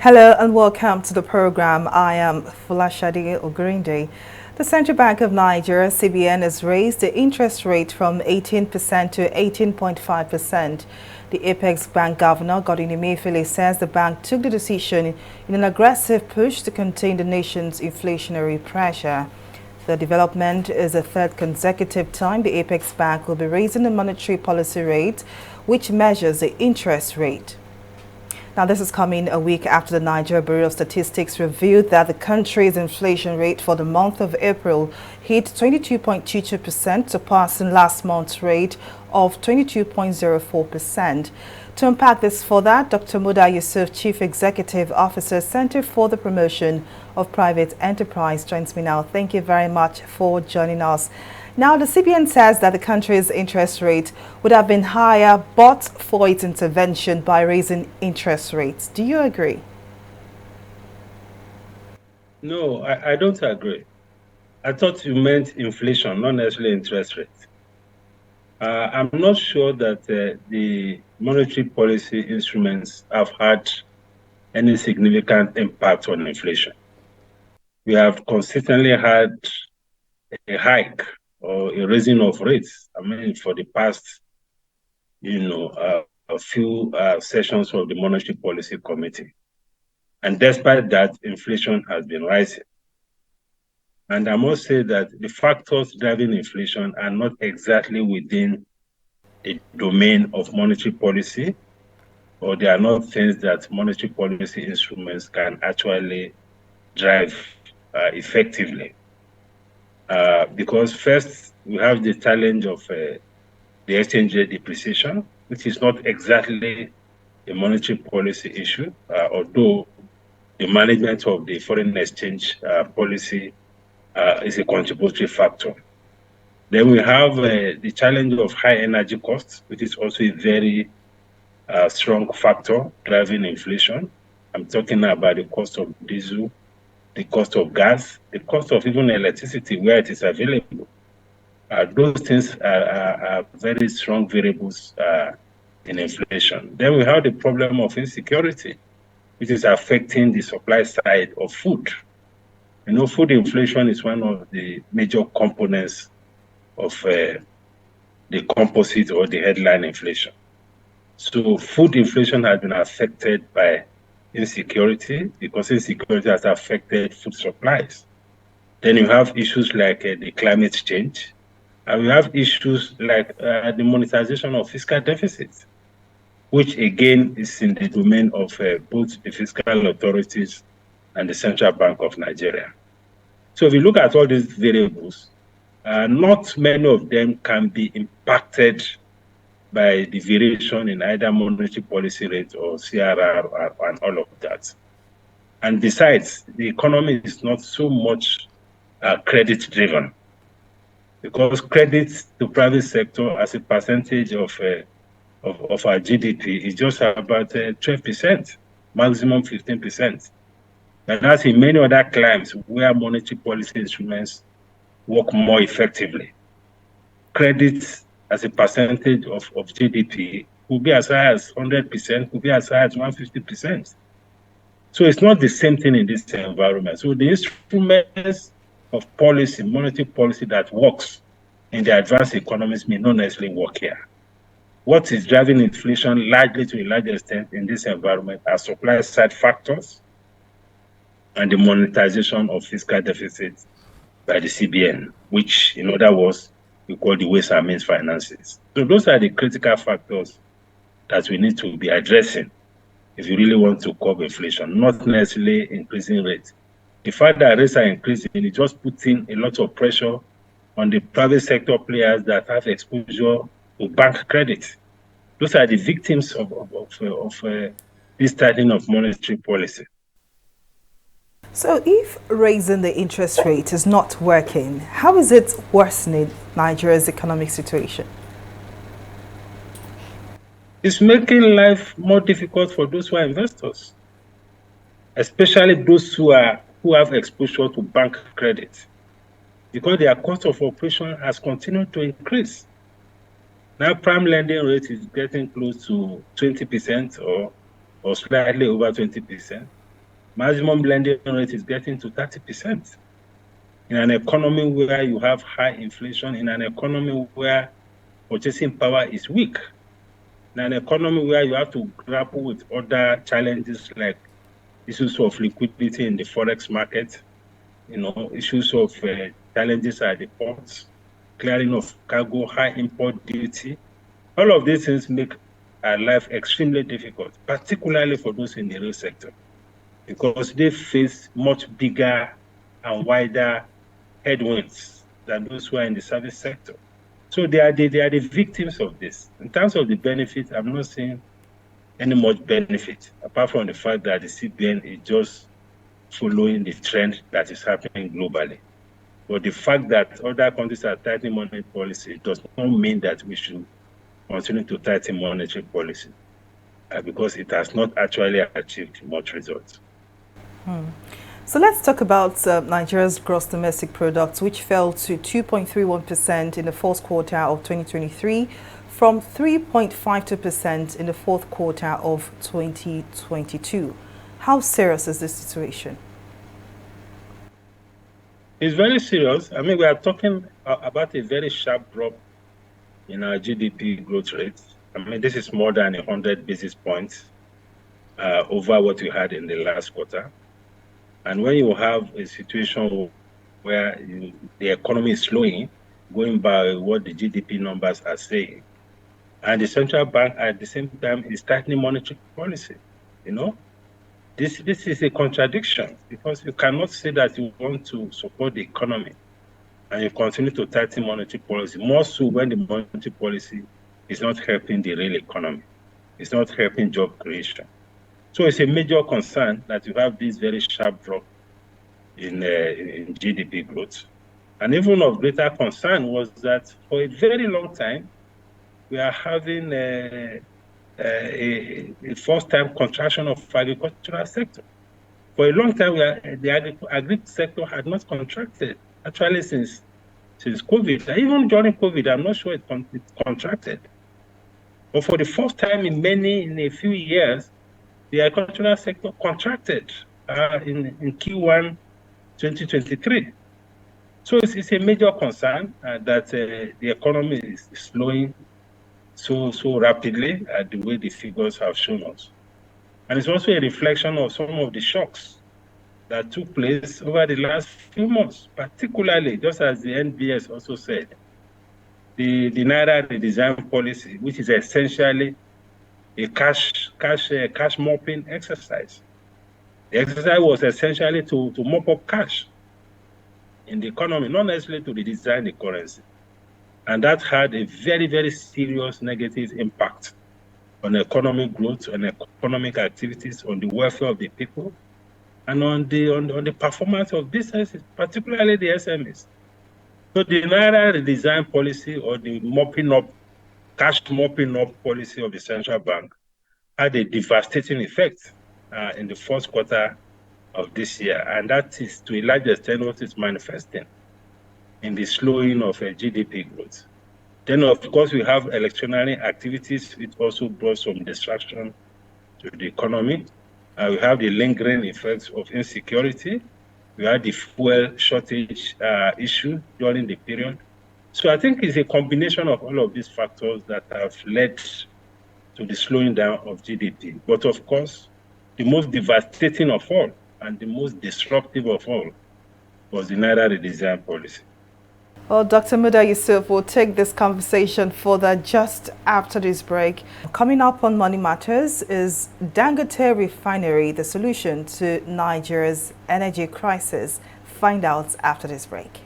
Hello and welcome to the program. I am Fulashade Ogurinde. The Central Bank of Nigeria, CBN, has raised the interest rate from 18% to 18.5%. The Apex Bank Governor, Godwin Emefiele, says the bank took the decision in an aggressive push to contain the nation's inflationary pressure. The development is the third consecutive time the Apex Bank will be raising the monetary policy rate, which measures the interest rate. Now, this is coming a week after the Nigeria Bureau of Statistics revealed that the country's inflation rate for the month of April hit 22.22%, surpassing last month's rate of 22.04%. To unpack this further, Dr. Muda Yusuf, Chief Executive Officer, Center for the Promotion of Private Enterprise, joins me now. Thank you very much for joining us. Now, the CBN says that the country's interest rate would have been higher but for its intervention by raising interest rates. Do you agree? No, I don't agree. I thought you meant inflation, not necessarily interest rates. I'm not sure that the monetary policy instruments have had any significant impact on inflation. We have consistently had a hike or a raising of rates. I mean, for the past, a few sessions of the Monetary Policy Committee. And despite that, inflation has been rising. And I must say that the factors driving inflation are not exactly within the domain of monetary policy, or they are not things that monetary policy instruments can actually drive effectively. Because first, we have the challenge of the exchange rate depreciation, which is not exactly a monetary policy issue, although the management of the foreign exchange policy is a contributory factor. Then we have the challenge of high energy costs, which is also a very strong factor driving inflation. I'm talking about the cost of diesel, the cost of gas, the cost of even electricity where it is available. Those things are very strong variables in inflation. Then we have the problem of insecurity, which is affecting the supply side of food. Food inflation is one of the major components of the composite or the headline inflation. So food inflation has been affected by insecurity because insecurity has affected food supplies. Then you have issues like the climate change, and we have issues like the monetization of fiscal deficits, which again is in the domain of both the fiscal authorities and the Central Bank of Nigeria. So if you look at all these variables, not many of them can be impacted by the variation in either monetary policy rate or CRR and all of that. And besides, the economy is not so much credit driven, because credit to private sector as a percentage of our GDP is just about 12%, maximum 15%. And that's in many other climes where monetary policy instruments work more effectively. Credit as a percentage of GDP could be as high as 100%, could be as high as 150%. So it's not the same thing in this environment. So the instruments of policy, monetary policy that works in the advanced economies may not necessarily work here. What is driving inflation largely to a large extent in this environment are supply side factors and the monetization of fiscal deficits by the CBN, which in other words, we call the ways and means finances. So those are the critical factors that we need to be addressing if you really want to curb inflation, not necessarily increasing rates. The fact that rates are increasing, it just puts in a lot of pressure on the private sector players that have exposure to bank credit. Those are the victims of this tightening of monetary policy. So if raising the interest rate is not working, how is it worsening Nigeria's economic situation? It's making life more difficult for those who are investors, especially those who have exposure to bank credit, because their cost of operation has continued to increase. Now, prime lending rate is getting close to 20% or slightly over 20%. Maximum lending rate is getting to 30%. In an economy where you have high inflation, in an economy where purchasing power is weak, in an economy where you have to grapple with other challenges like issues of liquidity in the forex market, issues of challenges at the ports, clearing of cargo, high import duty. All of these things make our life extremely difficult, particularly for those in the real sector, because they face much bigger and wider headwinds than those who are in the service sector. So they are the victims of this. In terms of the benefit, I'm not seeing any much benefit, apart from the fact that the CBN is just following the trend that is happening globally. But the fact that other countries are tightening monetary policy does not mean that we should continue to tighten monetary policy, because it has not actually achieved much results. So let's talk about Nigeria's gross domestic product, which fell to 2.31% in the fourth quarter of 2023 from 3.52% in the fourth quarter of 2022. How serious is this situation? It's very serious. I mean, we are talking about a very sharp drop in our GDP growth rate. I mean, this is more than 100 basis points over what we had in the last quarter. And when you have a situation where the economy is slowing, going by what the GDP numbers are saying, and the central bank at the same time is tightening monetary policy, this is a contradiction, because you cannot say that you want to support the economy and you continue to tighten monetary policy, more so when the monetary policy is not helping the real economy. It's not helping job creation. So it's a major concern that you have this very sharp drop in GDP growth. And even of greater concern was that for a very long time, we are having a first-time contraction of agricultural sector. For a long time, the agri sector had not contracted, actually since COVID. Even during COVID, I'm not sure it contracted. But for the first time in a few years, the agricultural sector contracted in Q1 2023. So it's a major concern that the economy is slowing so rapidly the way the figures have shown us. And it's also a reflection of some of the shocks that took place over the last few months, particularly, just as the NBS also said, the Naira redesign policy, which is essentially a cash mopping exercise. The exercise was essentially to mop up cash in the economy, not necessarily to redesign the currency. And that had a very, very serious negative impact on economic growth, on economic activities, on the welfare of the people, and on the performance of businesses, particularly the SMEs. So the Naira redesign policy, or the cash mopping up policy of the central bank, had a devastating effect in the first quarter of this year. And that is, to a large extent, what is manifesting in the slowing of GDP growth. Then, of course, we have electionary activities, which also brought some distraction to the economy. We have the lingering effects of insecurity. We had the fuel shortage issue during the period. So I think it's a combination of all of these factors that have led to the slowing down of GDP. But of course, the most devastating of all and the most disruptive of all was the Naira redesign policy. Well, Dr. Muda Yusuf will take this conversation further just after this break. Coming up on Money Matters is Dangote refinery the solution to Nigeria's energy crisis? Find out after this break.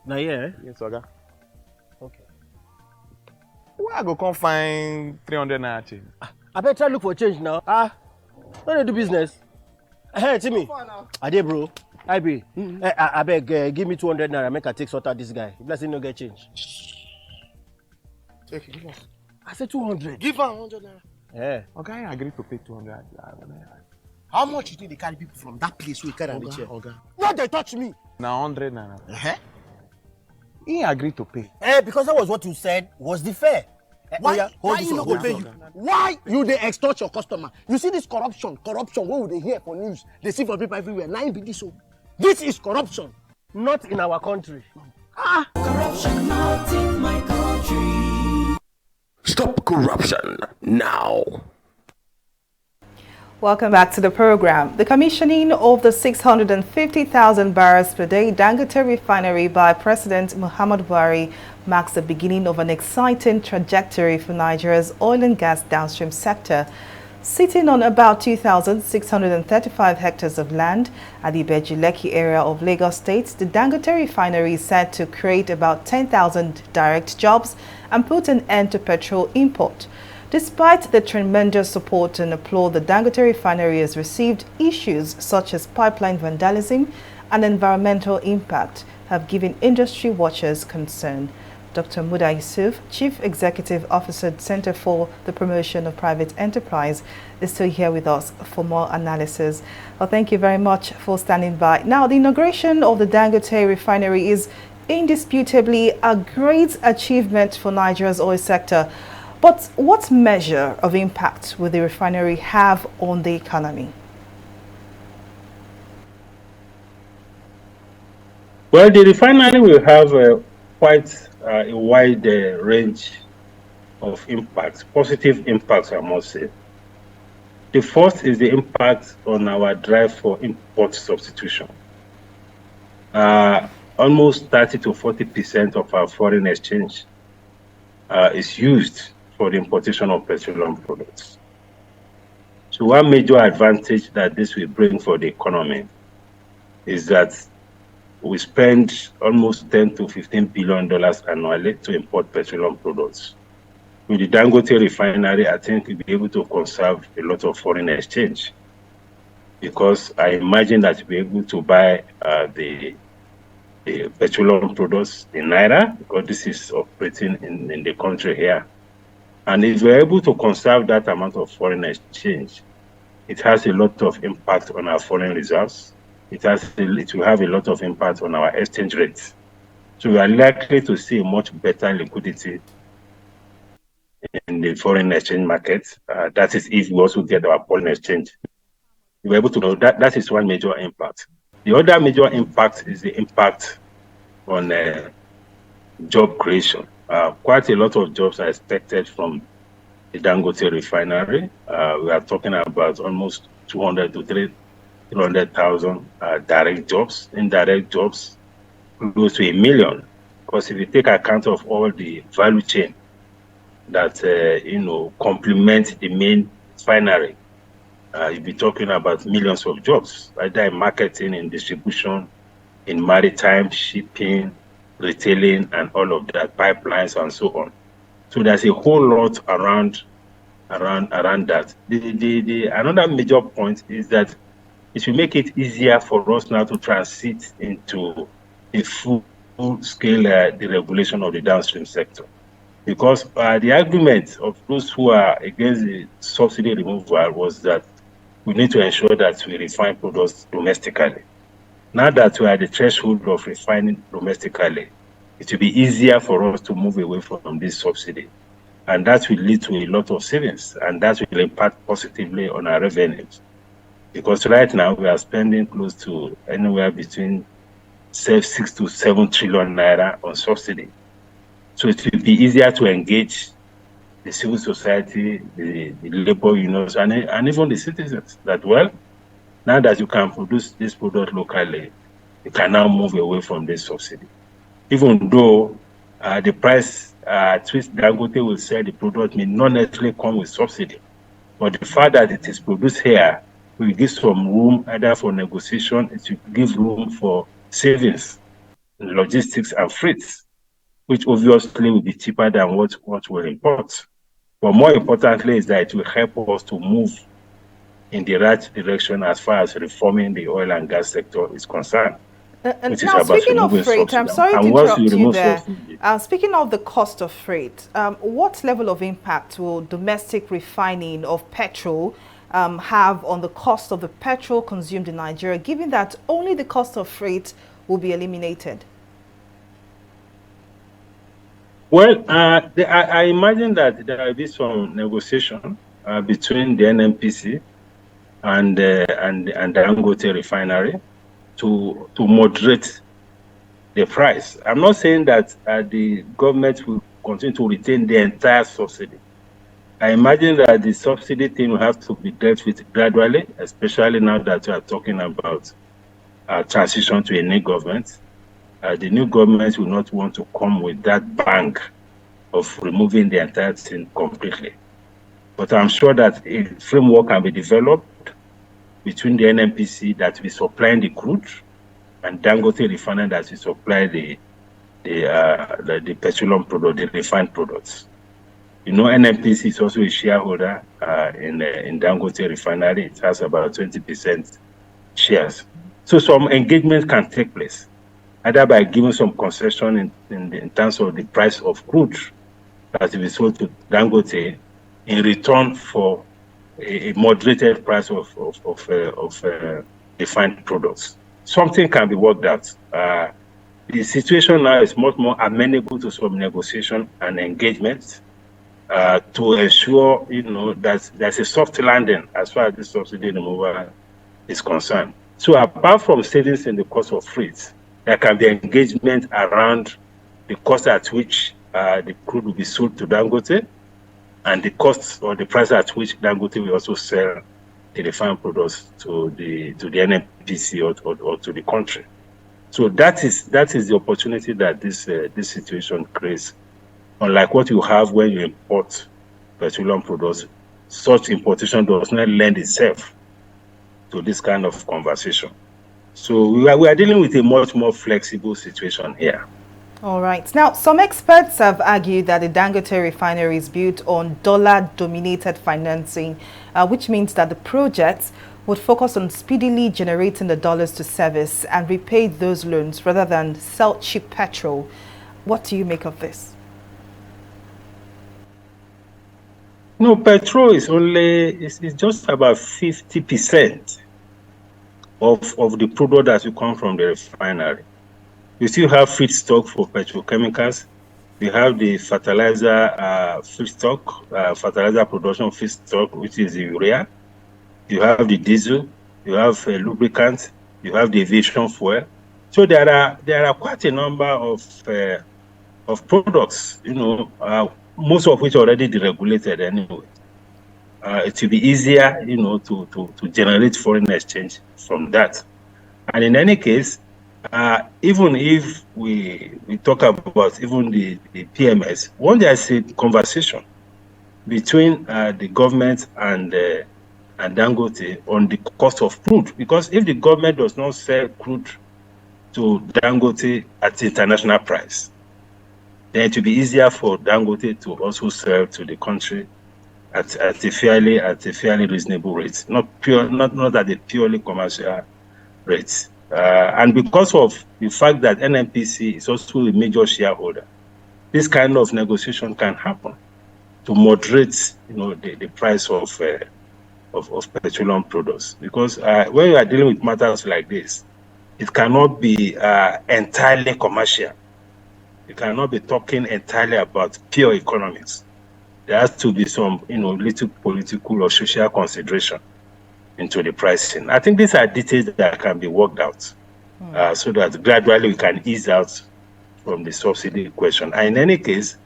Now, yeah. Yes, Oga. Okay. Where I go come find 300 naira change? I better try look for change now. When they do business. Hey, Timmy. I did, bro. I be. I beg, give me 200 naira. Make I take sort out this guy. If let's say no get change. Take it, give us. I said 200. Give her 100 naira. Yeah. Oga, I agreed to pay 200. How much you think they carry people from that place we carry reach here? Oga. Why they touch me? Now 100 naira. Uh-huh. He agreed to pay. Because that was what you said was the fair. Why you not go pay you? Why you dey extort your customer? You see this corruption what we dey hear for news, they see for people everywhere. Now be this so. This is corruption. Not in our country. Corruption not in my country. Stop corruption now. Welcome back to the program. The commissioning of the 650,000 barrels per day Dangote refinery by President Muhammadu Buhari marks the beginning of an exciting trajectory for Nigeria's oil and gas downstream sector. Sitting on about 2,635 hectares of land at the Ibeju-Lekki area of Lagos State, the Dangote refinery is set to create about 10,000 direct jobs and put an end to petrol import. Despite the tremendous support and applaud the Dangote refinery has received, issues such as pipeline vandalism and environmental impact have given industry watchers concern. Dr. Muda Yusuf, Chief Executive Officer, Center for the Promotion of Private Enterprise, is still here with us for more analysis. Well, thank you very much for standing by. Now, the inauguration of the Dangote refinery is indisputably a great achievement for Nigeria's oil sector. But what measure of impact will the refinery have on the economy? Well, the refinery will have quite a wide range of impacts, positive impacts, I must say. The first is the impact on our drive for import substitution. Almost 30 to 40% of our foreign exchange is used for the importation of petroleum products. So one major advantage that this will bring for the economy is that we spend almost $10 to $15 billion annually to import petroleum products. With the Dangote refinery, I think we'll be able to conserve a lot of foreign exchange, because I imagine that we'll be able to buy the petroleum products in Naira, because this is operating in the country here. And if we're able to conserve that amount of foreign exchange, it has a lot of impact on our foreign reserves. It will have a lot of impact on our exchange rates. So we are likely to see a much better liquidity in the foreign exchange market. That is if we also get our foreign exchange. We're able to know that is one major impact. The other major impact is the impact on job creation. Quite a lot of jobs are expected from the Dangote refinery. We are talking about almost 200 to 300,000 direct jobs. Indirect jobs close to 1 million. Because if you take account of all the value chain that complement the main refinery, you'll be talking about millions of jobs, either in marketing, in distribution, in maritime, shipping, retailing, and all of that, pipelines and so on. So there's a whole lot around that. Another major point is that it will make it easier for us now to transit into a full-scale deregulation of the downstream sector. Because the argument of those who are against the subsidy removal was that we need to ensure that we refine products domestically. Now that we are at the threshold of refining domestically, it will be easier for us to move away from this subsidy. And that will lead to a lot of savings, and that will impact positively on our revenues. Because right now we are spending close to anywhere between 6 to 7 trillion naira on subsidy. So it will be easier to engage the civil society, the labor unions, and even the citizens that, well, now that you can produce this product locally, you can now move away from this subsidy. Even though the price at which Dangote will sell the product may not necessarily come with subsidy, but the fact that it is produced here will give some room either for negotiation, it will give room for savings logistics and freights, which obviously will be cheaper than what we import. But more importantly is that it will help us to move in the right direction as far as reforming the oil and gas sector is concerned. Which now, is about speaking of removing freight, I'm subsidy. sorry to And once you interrupt you remove there. subsidy, Speaking of the cost of freight, what level of impact will domestic refining of petrol have on the cost of the petrol consumed in Nigeria, given that only the cost of freight will be eliminated? well, I imagine that there will be some negotiation between the NNPC and Dangote refinery to moderate the price. I'm not saying that the government will continue to retain the entire subsidy. I imagine that the subsidy thing will have to be dealt with gradually, especially now that we are talking about transition to a new government. The new government will not want to come with that bang of removing the entire thing completely. But I'm sure that a framework can be developed between the NNPC that will supply the crude and Dangote refinery that will supply the petroleum product, the refined products. You know, NNPC is also a shareholder in Dangote refinery. It has about 20% shares. So some engagement can take place, either by giving some concession in terms of the price of crude that will be sold to Dangote in return for a moderated price of refined products. Something can be worked out. The situation now is much more amenable to some negotiation and engagement to ensure, that there's a soft landing as far as the subsidy removal is concerned. So apart from savings in the cost of freight, there can be engagement around the cost at which the crude will be sold to Dangote and the cost or the price at which Dangote will also sell the refined products to the NNPC or to the country. So that is the opportunity that this situation creates. Unlike what you have when you import petroleum products, such importation does not lend itself to this kind of conversation. So we are dealing with a much more flexible situation here. All right. Now, some experts have argued that the Dangote refinery is built on dollar-dominated financing, which means that the project would focus on speedily generating the dollars to service and repay those loans rather than sell cheap petrol. What do you make of this? No, petrol is it's just about 50% of the product that will come from the refinery. You still have feedstock for petrochemicals. You have the fertilizer feedstock, fertilizer production feedstock, which is the urea. You have the diesel. You have lubricants. You have the aviation fuel. So there are quite a number of products, most of which are already deregulated anyway. It will be easier, to generate foreign exchange from that. And in any case, even if we talk about even the PMS, when there's a conversation between the government and Dangote on the cost of crude, because if the government does not sell crude to Dangote at the international price, then it will be easier for Dangote to also sell to the country at a fairly reasonable rate, not at a purely commercial rate. And because of the fact that NNPC is also a major shareholder, this kind of negotiation can happen to moderate, the price of petroleum products. Because when you are dealing with matters like this, it cannot be entirely commercial. You cannot be talking entirely about pure economics. There has to be some, little political or social consideration into the pricing. I think these are details that can be worked out so that gradually we can ease out from the subsidy question. And in any case,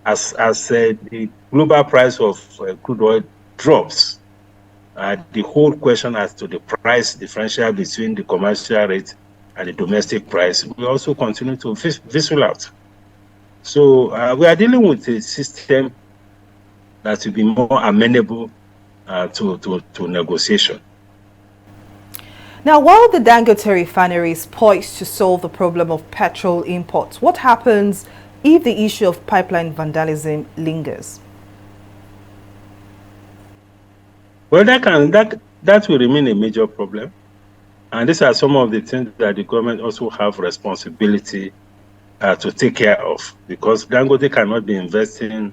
as the global price of crude oil drops, the whole question as to the price differential between the commercial rate and the domestic price will also continue to fizzle out. So we are dealing with a system that will be more amenable to negotiation. Now, while the Dangote refinery is poised to solve the problem of petrol imports, what happens if the issue of pipeline vandalism lingers? Well, that will remain a major problem. And these are some of the things that the government also have responsibility to take care of, because Dangote cannot be investing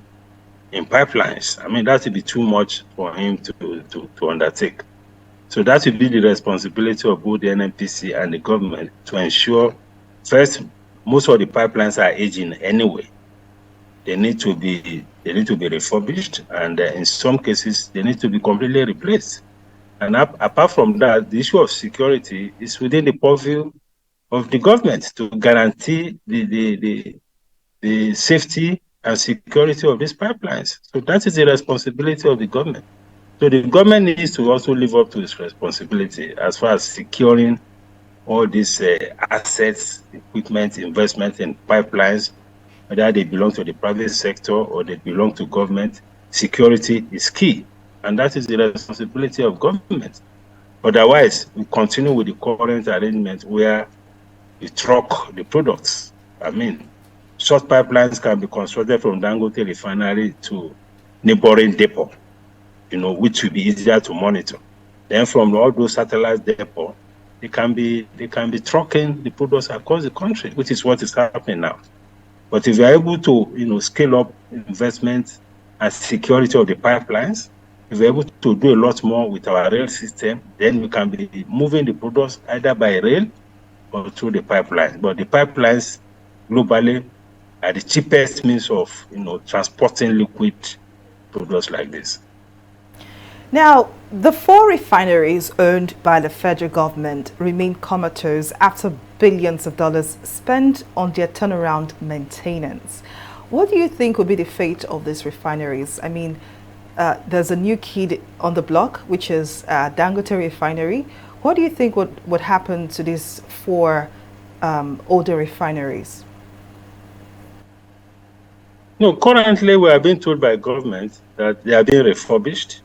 in pipelines. I mean, that would be too much for him to undertake. So that will be the responsibility of both the NNPC and the government to ensure, first, most of the pipelines are aging anyway. They need to be refurbished, and in some cases, they need to be completely replaced. And apart from that, the issue of security is within the purview of the government to guarantee the safety and security of these pipelines. So that is the responsibility of the government. So the government needs to also live up to its responsibility as far as securing all these assets, equipment, investment in pipelines, whether they belong to the private sector or they belong to government. Security is key, and that is the responsibility of government. Otherwise, we continue with the current arrangement where we truck the products. I mean, short pipelines can be constructed from Dangote refinery to neighboring depot, which will be easier to monitor. Then from all those satellite depot, they can be trucking the products across the country, which is what is happening now. But if you're able to, scale up investment and security of the pipelines, if we're able to do a lot more with our rail system, then we can be moving the products either by rail or through the pipelines. But the pipelines globally are the cheapest means of, transporting liquid products like this. Now, the 4 refineries owned by the federal government remain comatose after billions of dollars spent on their turnaround maintenance. What do you think will be the fate of these refineries? I mean, there's a new kid on the block, which is Dangote refinery. What do you think would happen to these 4 older refineries? No, currently we are being told by government that they are being refurbished.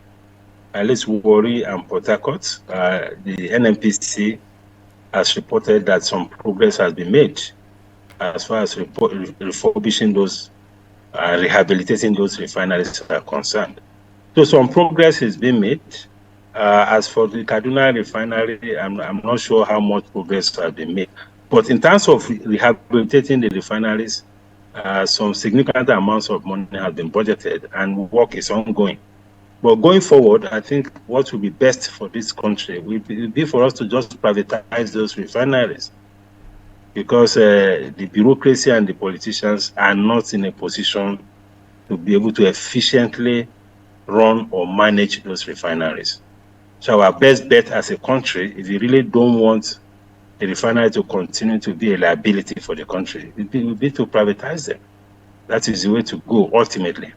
At least Warri and Port Harcourt, the NNPC has reported that some progress has been made as far as refurbishing those, rehabilitating those refineries are concerned. So some progress is being made. As for the Kaduna refinery, I'm not sure how much progress has been made. But in terms of rehabilitating the refineries, some significant amounts of money have been budgeted and work is ongoing. But going forward, I think what will be best for this country will be for us to just privatize those refineries, because the bureaucracy and the politicians are not in a position to be able to efficiently run or manage those refineries. So our best bet as a country, if you really don't want the refinery to continue to be a liability for the country, it will be to privatize them. That is the way to go ultimately.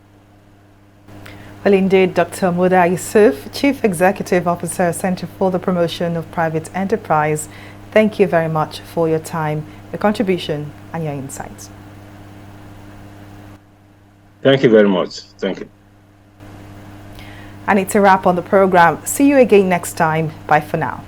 Well, indeed, Dr. Muda Yusuf, Chief Executive Officer, Center for the Promotion of Private Enterprise, thank you very much for your time, your contribution, and your insights. Thank you very much. Thank you. And it's a wrap on the program. See you again next time. Bye for now.